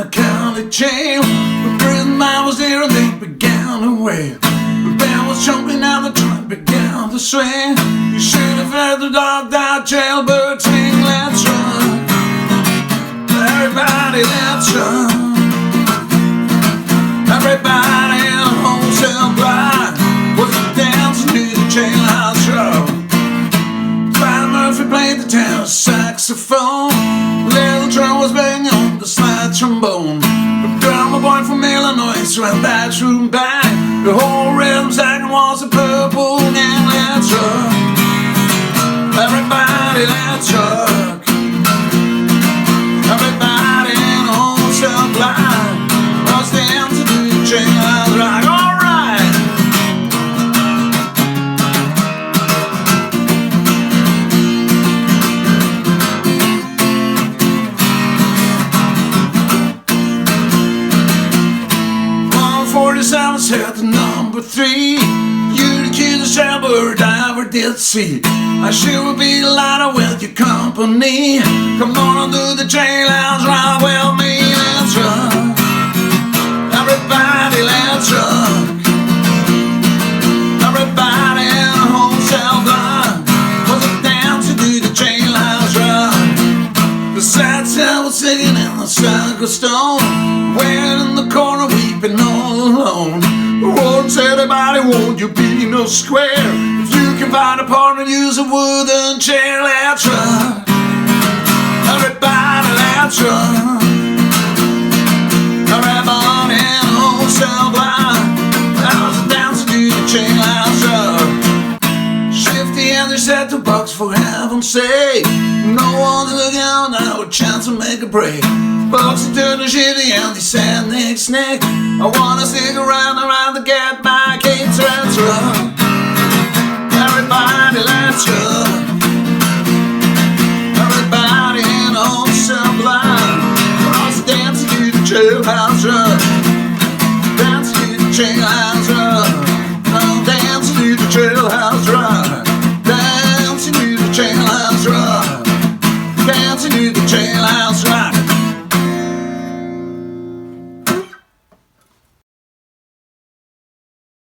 the county jail. The prison man was there and they began to wail. The band was jumping and the trunk began to swing. You should have heard the dog that jailbird sing. Let's run, everybody, let's run. Everybody in a wholesale blind was dancing to the Jailhouse show. Brian Murphy played the tenor saxophone. Little Joe was banging on the slide trombone. The drummer boy from Illinois ran bathroom bang. The whole rhythm section was a purple gang. Let's rock, everybody, let's rock. Everybody in a wholesale blind was dancing to the Jailhouse rock. All right. Set to number 3. You the kid, the shepherd I ever did see. I sure would be delighted with your company. Come on to the Jailhouse, ride with me. Let's rock, everybody, let's rock. Everybody in a wholesale blind was a dancing to the Jailhouse rock. The sad cell was singing in the sacristan, waiting in the corner weeping all alone. The Lord said, everybody, won't you be no square? If you can find a partner, use a wooden chair. Let's run, everybody, let's run. Everybody in a wholesale blind was dancing to the Jailhouse rock. Shifty and they set the box for heaven's sake. No one's looking out now, a chance to make a break. Boxy turned to shitty and he said, Nick Snake, I wanna stick around to get my kids. Let's run, everybody, let's run. Everybody in a wholesale blind was dancing to the Jailhouse run. Dancing to the Jailhouse.